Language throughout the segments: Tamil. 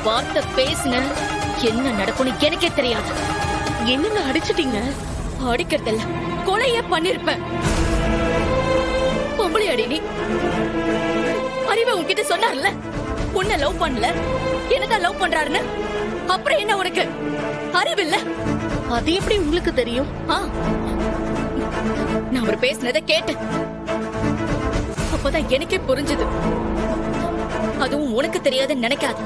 வார்த்தை பேசுன என்ன நடக்கும்னு எனக்கே தெரியாது. என்னங்க அடிச்சிட்டீங்க? அடிக்கிறதில்ல, கொலையே பண்ணிருப்பேன். பொம்பளை அடி நீ. அறிவை உன்கிட்ட சொன்னார்ல, உன்னை லவ் பண்ணல, என்னதான் லவ் பண்றாருன்னு. அப்புறம் என்ன உனக்கு அறிவில்ல? அது எப்படி உங்களுக்கு தெரியும்? நான் அவர் பேசினதை கேட்டேன். அப்பதான் எனக்கே புரிஞ்சது. அதுவும் உனக்கு தெரியாதுன்னு நினைக்காது.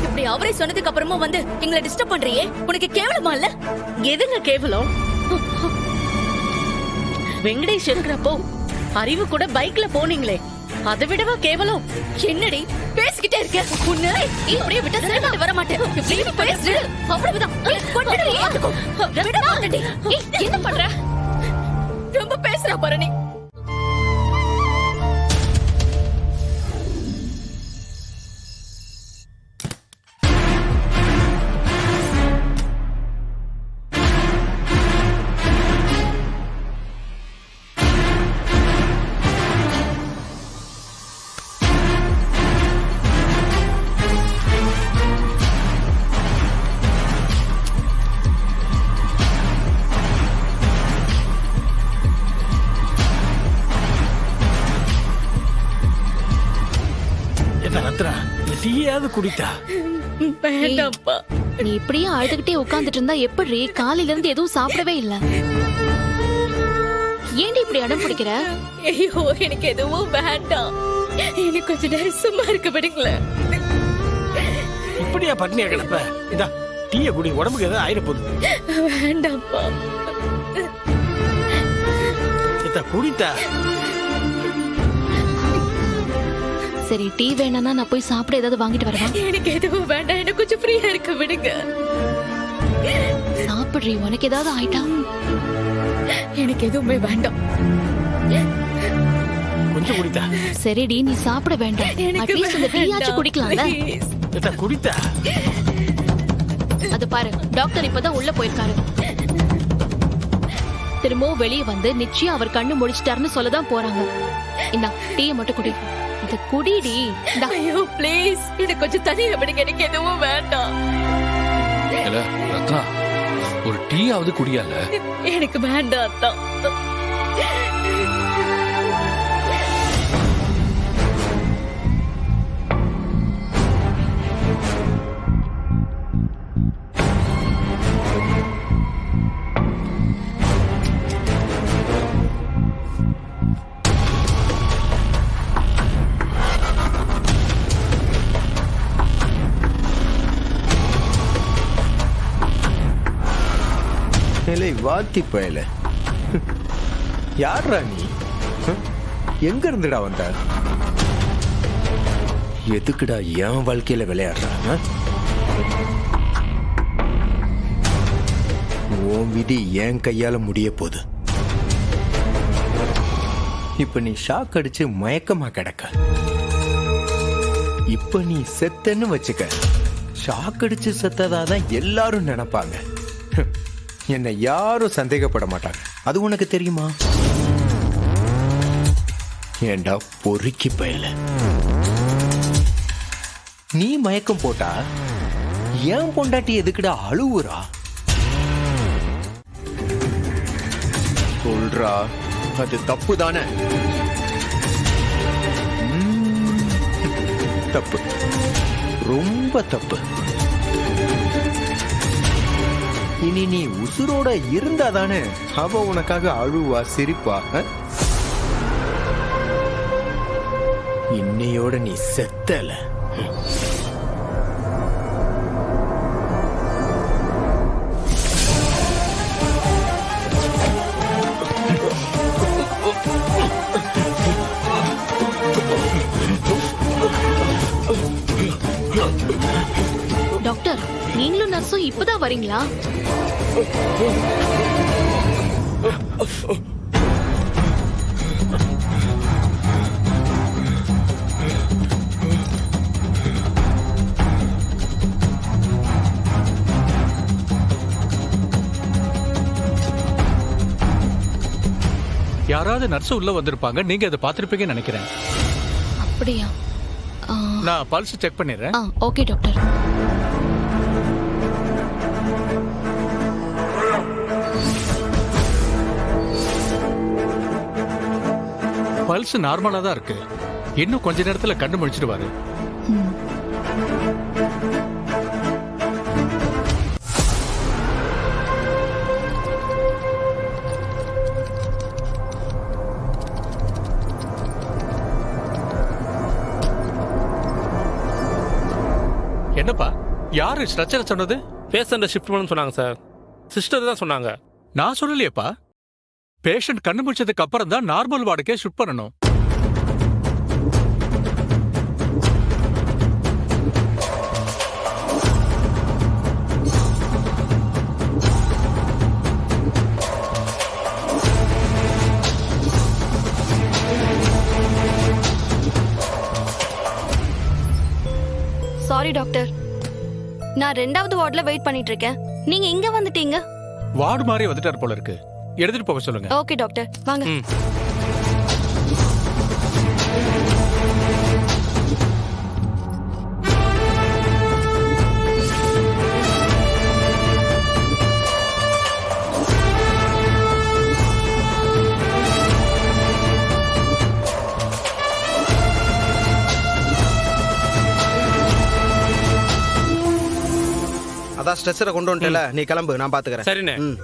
இப்படி அவரே சொன்னதுக்கு அப்புறமா வந்து எங்களை டிஸ்டர்ப் பண்றியே, உனக்கு கேவலமா இல்ல? எதுங்க கேவலம்? வெங்கடேஷ் இருக்கிறப்போ அறிவு கூட பைக்ல போனீங்களே, அதை விடவா கேவலம்? என்னடி பேசிக்கிட்டே இருக்க? உன்னை இப்படியே விட்டு சரிபட்டு வர மாட்டேன். இப்படி பேசு, அவ்வளவுதான். விட மாட்டேன்டி. என்ன பண்ற? ரொம்ப பேசுறா பாரு நீ. டீயாவது குடித்தா? வேண்டாம்ப்பா. நீ இப்படியே அழுதுகிட்டே உட்கார்ந்துட்டு இருந்தா எப்படி? காலையில இருந்து எதுவும் சாப்பிடவே இல்ல. ஏன்டி இப்படி அடம் பிடிக்கிற? ஐயோ, எனக்கு எதுவும் வேண்டாம். எனக்கு கொஞ்சம் நேரம் சும்மா இருக்க விடுங்களேன். இப்படியா பட்னியா கிடப்ப? இதா டீய குடி, உடம்புக்கு ஏதாவது ஆயிட போகுது. வேண்டாம்ப்பா. குடித்தா? சரி, டீ வேணானா நான் போய் சாப்பிட ஏதாவது வாங்கிட்டு வரவா? எனக்கு எதுவும் வேண்டாம், எனக்கு கொஞ்சம் ஃப்ரீயா இருக்க விடுங்க. சாப்பிடுறீ, உனக்கு ஏதாவது ஆயிட்டா? எனக்கு எதுவுமே வேண்டாம். கொஞ்சம் குடித்தா? சரிடி, நீ சாப்பிட வேண்டாம். அட்லீஸ்ட் இந்த டீயாச்சும் குடிக்கலாம்ல. குடித்தா? அது பாரு, டாக்டர் இப்பதான் உள்ள போயிருக்காரு. திரும்பவும் வெளியே வந்து நிச்சயம் அவர் கண்ணு முடிச்சிட்டாருன்னு சொல்லதான் போறாங்க. இந்த டீயை மட்டும் குடி. இத குடிடி. ஐயோ ப்ளீஸ், எனக்கு கொஞ்சம் தனியா விடுங்க. எனக்கு எதுவும் வேண்டாம். ரத்னா, ஒரு டீயாவது குடியால? எனக்கு வேண்டாம் தான். வாத்தி பயல, யாரா நீ? எங்க இருந்துடா வந்த? எதுக்குடா என் வாழ்க்கையில விளையாடுறா? உன் விதி என் கையால முடிய போகுது. இப்ப நீ ஷாக் அடிச்சு மயக்கமா கிடக்க. இப்ப நீ செத்தன்னு வச்சுக்க. ஷாக் அடிச்சு செத்ததாதான் எல்லாரும் நினைப்பாங்க. என்னை யாரும் சந்தேகப்பட மாட்டாங்க. அது உனக்கு தெரியுமா? ஏண்டா பொறுக்கி பயல, நீ மயக்கம் போட்டா ஏன் பொண்டாட்டி எதுக்குடா அழுவுறா? சொல்றா, அது தப்பு தானே? தப்பு, ரொம்ப தப்பு. இனி நீ உசுரோட இருந்தாதானே அவ உனக்காக அழுவா, சிரிப்பா. இன்னையோட நீ செத்தல. டாக்டர், நீங்களும் நர்ஸும் இப்பதான் வரீங்களா? யாராவது நர்ஸ் உள்ள வந்திருப்பாங்க, நீங்க அதை பார்த்திருப்பீங்கன்னு நினைக்கிறேன். அப்படியா? நான் பல்ஸ் செக் பண்ணிடுறேன். Okay doctor. பல்ஸ் நார்மலா தான் இருக்கு. இன்னும் கொஞ்ச நேரத்துல கண்ணு முழிச்சிடுவாரு. ம். என்னப்பா, யாரு ஸ்ட்ரெச்சரை சொன்னது? பேஷண்ட்டை ஷிஃப்ட் பண்ணணும்னு சொன்னாங்க சார். சிஸ்டர் தான் சொன்னாங்க. நான் சொல்லலையேப்பா. பேஷண்ட் கண்ணு முடிச்சதுக்கு அப்புறம் தான் நார்மல் வார்டுக்கே ஷிஃப்ட் பண்ணணும். சாரி டாக்டர், நான் 2வது வார்டுல வெயிட் பண்ணிட்டு இருக்கேன். நீங்க இங்க வந்துட்டீங்க. வார்டு மாதிரி வந்துட்டார் போல இருக்கு. எடுத்துட்டு போக சொல்லுங்க. ஓகே டாக்டர், வாங்க. ம். அதான் ஸ்ட்ரெச்சரை கொண்டு வந்துட்டல, நீ கிளம்பு, நான் பாத்துக்கிறேன். சரிண்ணே. ம்.